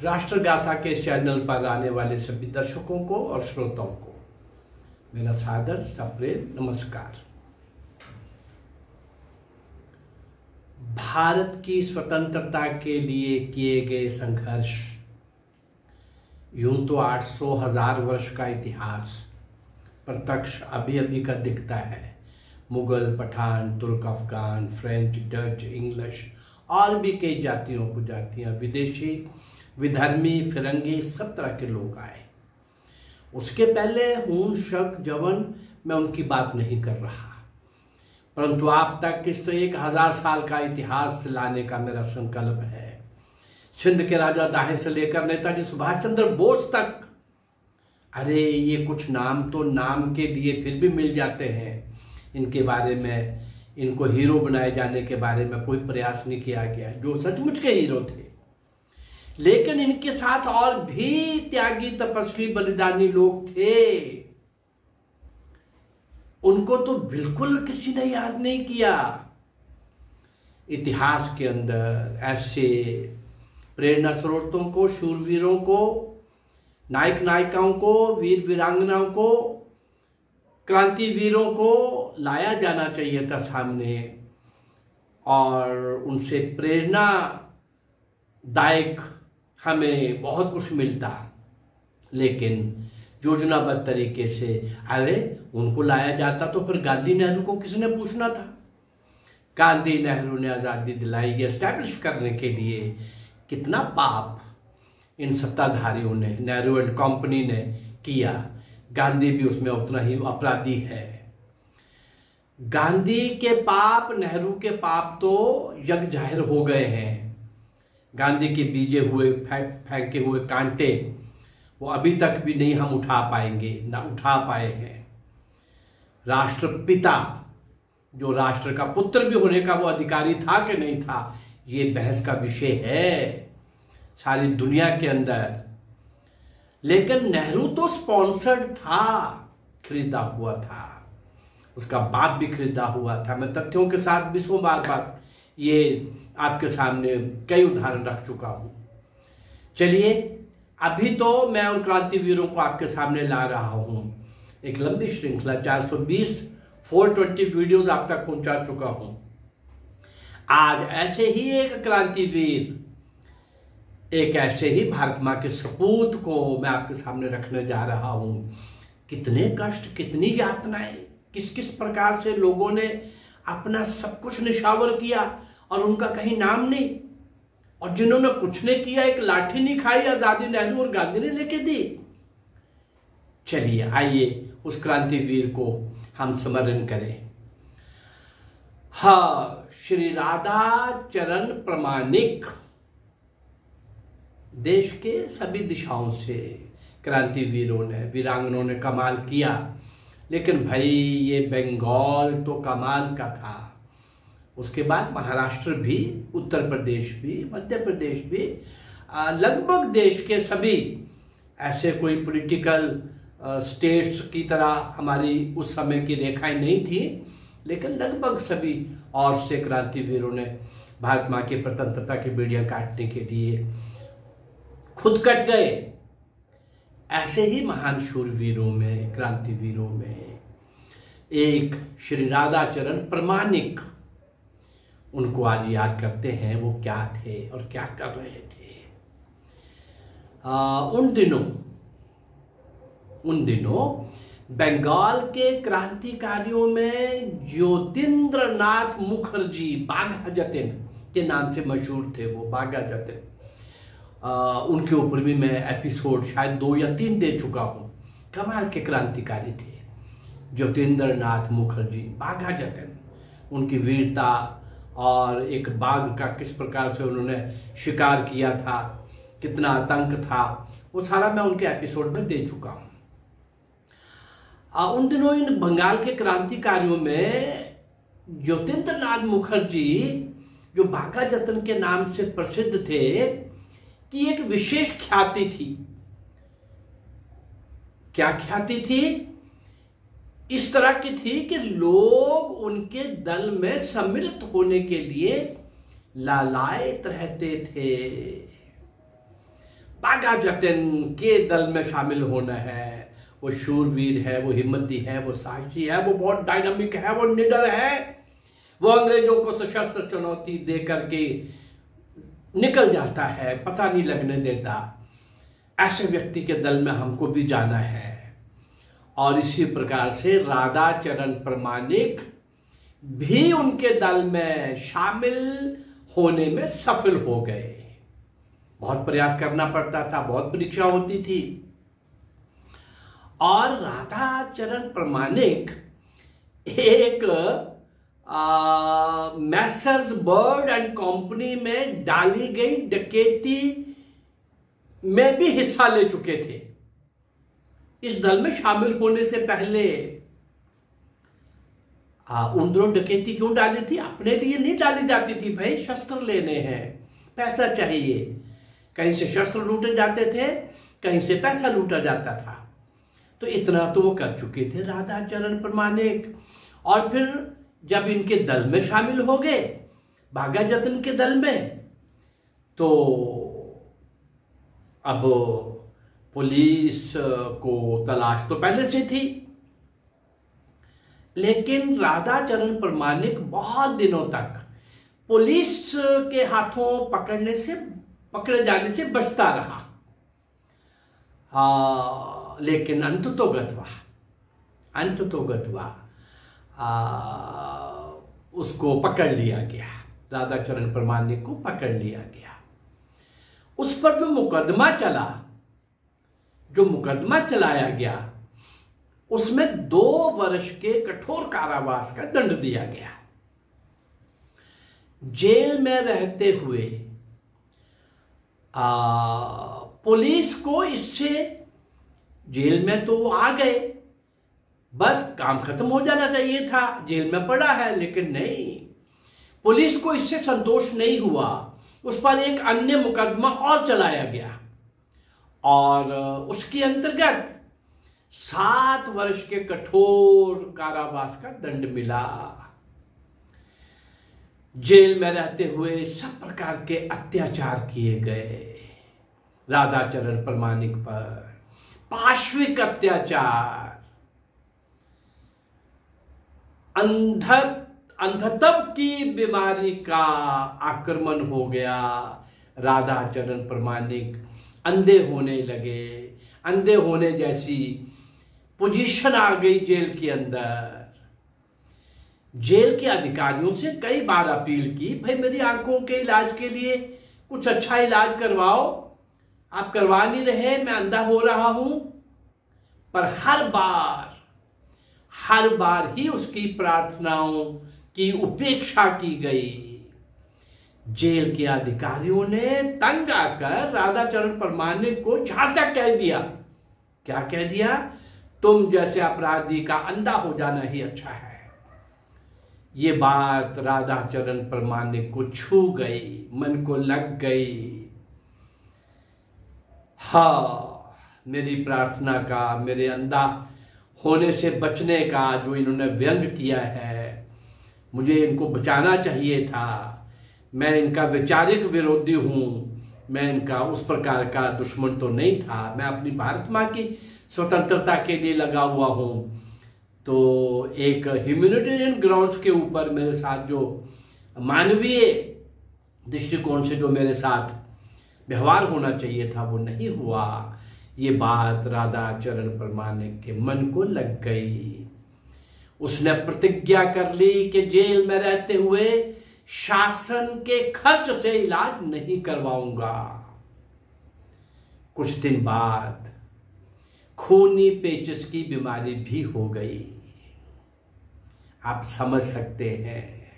राष्ट्रगाथा के चैनल पर आने वाले सभी दर्शकों को और श्रोताओं को मेरा सादर सप्रेम नमस्कार। भारत की स्वतंत्रता के लिए किए गए संघर्ष, यूं तो 800,000 वर्ष का इतिहास प्रत्यक्ष अभी अभी का दिखता है। मुगल, पठान, तुर्क, अफगान, फ्रेंच, डच, इंग्लिश और भी कई जातियों उपजातियां, विदेशी, विधर्मी, फिरंगी, सब तरह के लोग आए। उसके पहले हून, शक, जवन, मैं उनकी बात नहीं कर रहा, परंतु आप तक इस 1000 साल का इतिहास लाने का मेरा संकल्प है। सिंध के राजा दाहे से लेकर नेताजी सुभाष चंद्र बोस तक। अरे ये कुछ नाम तो नाम के लिए फिर भी मिल जाते हैं, इनके बारे में, इनको हीरो बनाए जाने के बारे में कोई प्रयास नहीं किया गया, जो सचमुच के हीरो थे। लेकिन इनके साथ और भी त्यागी, तपस्वी, बलिदानी लोग थे, उनको तो बिल्कुल किसी ने याद नहीं किया। इतिहास के अंदर ऐसे प्रेरणा स्रोतों को, शूरवीरों को, नायक नायिकाओं को, वीर वीरांगनाओं को, क्रांतिवीरों को लाया जाना चाहिए था सामने, और उनसे प्रेरणादायक हमें बहुत कुछ मिलता। लेकिन योजनाबद्ध तरीके से अरे उनको लाया जाता तो फिर गांधी नेहरू को किसने पूछना था। गांधी नेहरू ने आज़ादी दिलाई, ये एस्टैब्लिश करने के लिए कितना पाप इन सत्ताधारियों ने, नेहरू एंड कंपनी ने किया। गांधी भी उसमें उतना ही अपराधी है। गांधी के पाप, नेहरू के पाप तो यज्ञ जाहिर हो गए हैं। गांधी के बीजे हुए, फेंके हुए कांटे, वो अभी तक भी नहीं हम उठा पाएंगे, ना उठा पाए हैं। राष्ट्रपिता, जो राष्ट्र का पुत्र भी होने का वो अधिकारी था कि नहीं था, ये बहस का विषय है सारी दुनिया के अंदर। लेकिन नेहरू तो स्पॉन्सर्ड था, खरीदा हुआ था, उसका बाप भी खरीदा हुआ था। मैं तथ्यों के साथ 20 बार ये आपके सामने कई उदाहरण रख चुका हूं। चलिए, अभी तो मैं उन क्रांतिवीरों को आपके सामने ला रहा हूं। एक लंबी श्रृंखला 420 वीडियोस आप तक पहुंचा चुका हूं। आज ऐसे ही एक क्रांतिवीर, एक ऐसे ही भारत मां के सपूत को मैं आपके सामने रखने जा रहा हूं। कितने कष्ट, कितनी यातनाएं, किस किस प्रकार से लोगों ने अपना सब कुछ निछावर किया और उनका कहीं नाम नहीं। और जिन्होंने कुछ नहीं किया, एक लाठी नहीं खाई, आजादी नेहरू और गांधी ने लेके दी। चलिए आइए उस क्रांतिवीर को हम स्मरण करें। हाँ, श्री राधा चरण प्रमाणिक। देश के सभी दिशाओं से क्रांतिवीरों ने, वीरांगनों ने कमाल किया। लेकिन भाई ये बंगाल तो कमाल का था। उसके बाद महाराष्ट्र भी, उत्तर प्रदेश भी, मध्य प्रदेश भी, लगभग देश के सभी ऐसे कोई पॉलिटिकल स्टेट्स की तरह हमारी उस समय की रेखाएं नहीं थी, लेकिन लगभग सभी और से क्रांतिवीरों ने भारत मां की स्वतंत्रता की बेड़ियां काटने के लिए खुद कट गए। ऐसे ही महान शूरवीरों में, क्रांतिवीरों में एक श्री राधाचरण प्रमाणिक, उनको आज याद करते हैं। वो क्या थे और क्या कर रहे थे उन दिनों बंगाल के क्रांतिकारियों में ज्योतिन्द्र नाथ मुखर्जी, बाघा जतिन के नाम से मशहूर थे वो, बाघा जतिन। उनके ऊपर भी मैं एपिसोड शायद 2 या 3 दे चुका हूं। कमाल के क्रांतिकारी थे ज्योतिन्द्र नाथ मुखर्जी, बाघा जतिन। उनकी वीरता और एक बाघ का किस प्रकार से उन्होंने शिकार किया था, कितना आतंक था, वो सारा मैं उनके एपिसोड में दे चुका हूं। उन दिनों इन बंगाल के क्रांतिकारियों में ज्योतिन्द्र नाथ मुखर्जी, जो बाघा जतिन के नाम से प्रसिद्ध थे, की एक विशेष ख्याति थी। क्या ख्याति थी? इस तरह की थी कि लोग उनके दल में सम्मिलित होने के लिए लालायित रहते थे। बाघा जतिन के दल में शामिल होना है। वो शूरवीर है, वो हिम्मती है, वो साहसी है, वो बहुत डायनामिक है, वो निडर है, वो अंग्रेजों को सशस्त्र चुनौती दे करके निकल जाता है, पता नहीं लगने देता। ऐसे व्यक्ति के दल में हमको भी जाना है। और इसी प्रकार से राधाचरण प्रामाणिक भी उनके दल में शामिल होने में सफल हो गए। बहुत प्रयास करना पड़ता था, बहुत परीक्षा होती थी। और राधाचरण प्रामाणिक एक मैसर्स बर्ड एंड कंपनी में डाली गई डकैती में भी हिस्सा ले चुके थे। इस दल में शामिल होने से पहले उन दोनों डकैती क्यों डाली थी? अपने लिए नहीं डाली जाती थी भाई, शस्त्र लेने हैं, पैसा चाहिए। कहीं से शस्त्र लूटे जाते थे, कहीं से पैसा लूटा जाता था। तो इतना तो वो कर चुके थे राधाचरण प्रामाणिक। और फिर जब इनके दल में शामिल हो गए, बाघा जतिन के दल में, तो अब पुलिस को तलाश तो पहले से थी, लेकिन राधाचरण प्रामाणिक बहुत दिनों तक पुलिस के हाथों पकड़े जाने से बचता रहा। लेकिन अंत तो गत्वा उसको पकड़ लिया गया, राधाचरण प्रामाणिक को पकड़ लिया गया। उस पर जो मुकदमा चलाया गया, उसमें 2 वर्ष के कठोर कारावास का दंड दिया गया। जेल में रहते हुए पुलिस को इससे, जेल में तो वो आ गए, बस काम खत्म हो जाना चाहिए था, जेल में पड़ा है, लेकिन नहीं, पुलिस को इससे संतोष नहीं हुआ। उस पर एक अन्य मुकदमा और चलाया गया और उसके अंतर्गत 7 वर्ष के कठोर कारावास का दंड मिला। जेल में रहते हुए सब प्रकार के अत्याचार किए गए राधाचरण प्रामाणिक पर, पाशविक अत्याचार, अंधत्व की बीमारी का आक्रमण हो गया। राधाचरण प्रामाणिक अंधे होने लगे, अंधे होने जैसी पोजीशन आ गई जेल के अंदर। जेल के अधिकारियों से कई बार अपील की, भाई मेरी आंखों के इलाज के लिए कुछ अच्छा इलाज करवाओ, आप करवा नहीं रहे, मैं अंधा हो रहा हूं। पर हर बार ही उसकी प्रार्थनाओं की उपेक्षा की गई। जेल के अधिकारियों ने तंग आकर राधाचरण प्रामाणिक को जहां तक कह दिया, क्या कह दिया? तुम जैसे अपराधी का अंधा हो जाना ही अच्छा है। ये बात राधाचरण प्रामाणिक को छू गई, मन को लग गई। मेरी प्रार्थना का, मेरे अंधा होने से बचने का जो इन्होंने व्यंग किया है, मुझे इनको बचाना चाहिए था। मैं इनका वैचारिक विरोधी हूं, मैं इनका उस प्रकार का दुश्मन तो नहीं था। मैं अपनी भारत माँ की स्वतंत्रता के लिए लगा हुआ हूं। तो एक ह्यूमैनिटेरियन ग्राउंड्स के ऊपर मेरे साथ जो मानवीय दृष्टिकोण से जो मेरे साथ व्यवहार होना चाहिए था, वो नहीं हुआ। ये बात राधाचरण प्रामाणिक के मन को लग गई। उसने प्रतिज्ञा कर ली कि जेल में रहते हुए शासन के खर्च से इलाज नहीं करवाऊंगा। कुछ दिन बाद खूनी पेचिश की बीमारी भी हो गई। आप समझ सकते हैं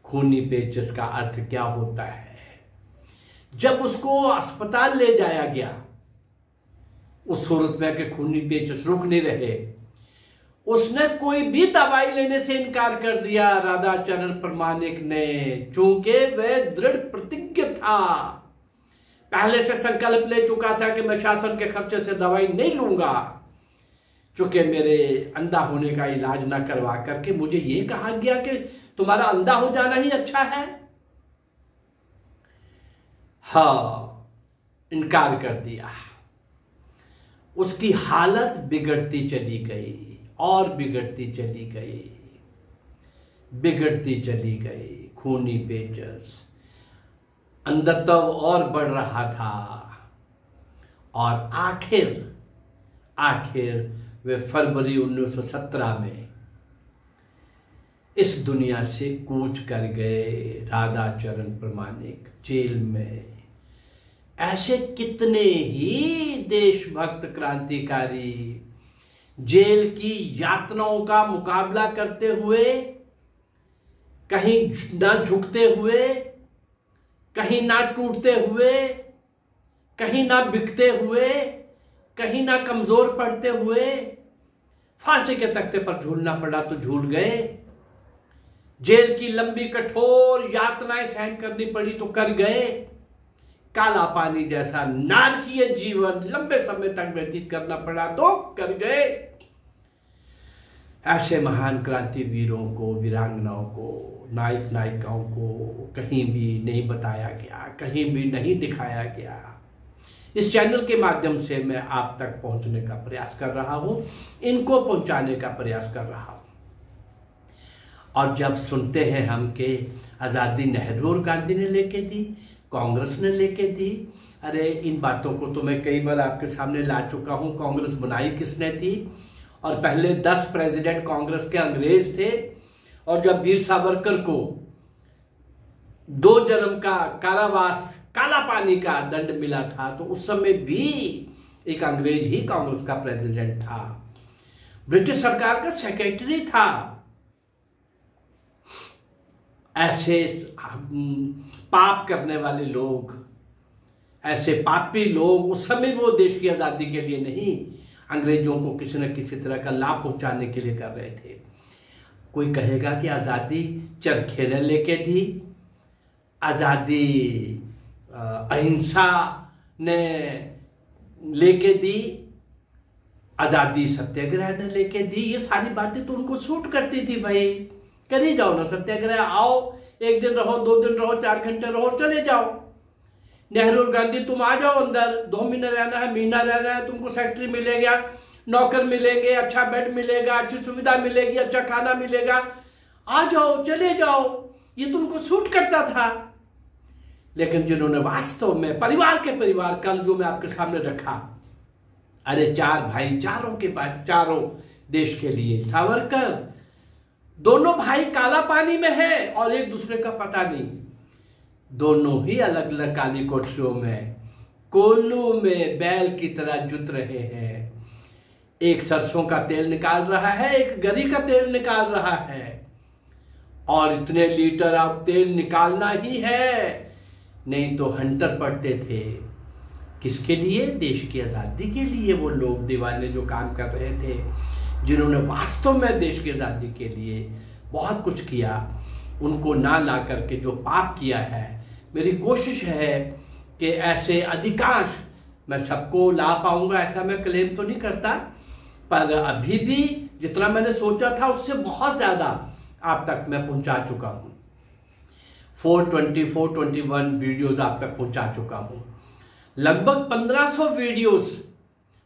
खूनी पेचिश का अर्थ क्या होता है। जब उसको अस्पताल ले जाया गया, उस सूरत में कि खूनी पेचिश रुक नहीं रहे, उसने कोई भी दवाई लेने से इनकार कर दिया राधाचरण प्रामाणिक ने, चूंकि वह दृढ़ प्रतिज्ञ था, पहले से संकल्प ले चुका था कि मैं शासन के खर्चे से दवाई नहीं लूंगा। चूंकि मेरे अंधा होने का इलाज ना करवा करके मुझे यह कहा गया कि तुम्हारा अंधा हो जाना ही अच्छा है। इनकार कर दिया। उसकी हालत बिगड़ती चली गई और बिगड़ती चली गई, बिगड़ती चली गई, खूनी पेचस अंदर तो और बढ़ रहा था। और आखिर वे फरवरी 1917 में इस दुनिया से कूच कर गए। राधाचरण प्रमाणिक जेल में। ऐसे कितने ही देशभक्त क्रांतिकारी जेल की यातनाओं का मुकाबला करते हुए, कहीं ना झुकते हुए, कहीं ना टूटते हुए, कहीं ना बिकते हुए, कहीं ना कमजोर पड़ते हुए फांसी के तख्ते पर झूलना पड़ा तो झूल गए। जेल की लंबी कठोर यातनाएं सहन करनी पड़ी तो कर गए। काला पानी जैसा नारकीय जीवन लंबे समय तक व्यतीत करना पड़ा तो कर गए। ऐसे महान क्रांतिवीरों को, वीरांगनाओं को, नायक नायिकाओं को कहीं भी नहीं बताया गया, कहीं भी नहीं दिखाया गया। इस चैनल के माध्यम से मैं आप तक पहुंचने का प्रयास कर रहा हूं, इनको पहुंचाने का प्रयास कर रहा हूं। और जब सुनते हैं हम कि आज़ादी नेहरू और गांधी ने लेके दी, कांग्रेस ने लेके दी, अरे इन बातों को तो मैं कई बार आपके सामने ला चुका हूं। कांग्रेस बनाई किसने थी? और पहले 10 प्रेसिडेंट कांग्रेस के अंग्रेज थे। और जब वीर सावरकर को 2 जन्म का कारावास, काला पानी का दंड मिला था, तो उस समय भी एक अंग्रेज ही कांग्रेस का प्रेसिडेंट था, ब्रिटिश सरकार का सेक्रेटरी था। ऐसे पाप करने वाले लोग, ऐसे पापी लोग उस समय वो देश की आजादी के लिए नहीं, अंग्रेजों को किसी न किसी तरह का लाभ पहुंचाने के लिए कर रहे थे। कोई कहेगा कि आजादी चरखे ने लेके दी, आजादी अहिंसा ने लेके दी, आजादी सत्याग्रह ने लेके दी। ये सारी बातें तो उनको सूट करती थी। भाई करी जाओ ना सत्याग्रह, आओ, 1 दिन रहो, 2 दिन रहो, 4 घंटे रहो, चले जाओ। नेहरू और गांधी तुम आ जाओ अंदर, 2 महीने रहना है, महीना रहना है, तुमको सेक्रेटरी मिलेगा, नौकर मिलेंगे, अच्छा बेड मिलेगा, अच्छी सुविधा मिलेगी, अच्छा खाना मिलेगा, आ जाओ, चले जाओ। ये तुमको सूट करता था। लेकिन जिन्होंने वास्तव में परिवार के परिवार, कल जो मैं आपके सामने रखा, अरे 4 भाई, चारों के बाद चारों देश के लिए, सावरकर, दोनों भाई काला पानी में है और एक दूसरे का पता नहीं। दोनों ही अलग अलग काली कोठरियों में, कोल्लू में बैल की तरह जुत रहे हैं। एक सरसों का तेल निकाल रहा है, एक गरी का तेल निकाल रहा है। और इतने लीटर अब तेल निकालना ही है, नहीं तो हंटर पड़ते थे। किसके लिए? देश की आजादी के लिए। वो लोग दीवाने जो काम कर रहे थे, जिन्होंने वास्तव में देश की आजादी के लिए बहुत कुछ किया, उनको ना ला करके जो पाप किया है, मेरी कोशिश है कि ऐसे अधिकांश, मैं सबको ला पाऊंगा ऐसा मैं क्लेम तो नहीं करता, पर अभी भी जितना मैंने सोचा था उससे बहुत ज्यादा आप तक मैं पहुंचा चुका हूं। 420, 421 वीडियोस आप तक पहुंचा चुका हूं। लगभग 1500 वीडियोस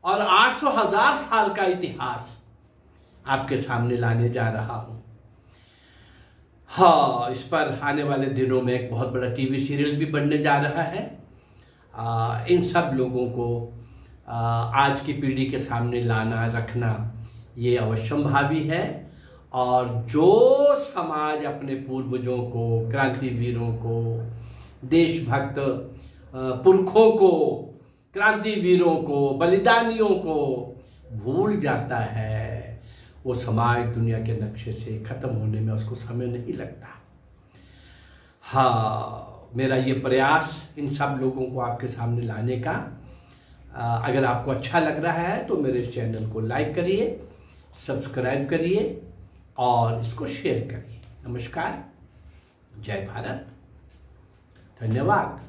और 800,000 साल का इतिहास आपके सामने लाने जा रहा हूं। हाँ, इस पर आने वाले दिनों में एक बहुत बड़ा टीवी सीरियल भी बनने जा रहा है। इन सब लोगों को आज की पीढ़ी के सामने लाना, रखना, ये अवश्यंभावी है। और जो समाज अपने पूर्वजों को, क्रांतिवीरों को, देशभक्त पुरखों को, क्रांतिवीरों को, बलिदानियों को भूल जाता है, वो समाज दुनिया के नक्शे से खत्म होने में उसको समय नहीं लगता। हाँ, मेरा ये प्रयास इन सब लोगों को आपके सामने लाने का, अगर आपको अच्छा लग रहा है तो मेरे इस चैनल को लाइक करिए, सब्सक्राइब करिए और इसको शेयर करिए। नमस्कार, जय भारत, धन्यवाद।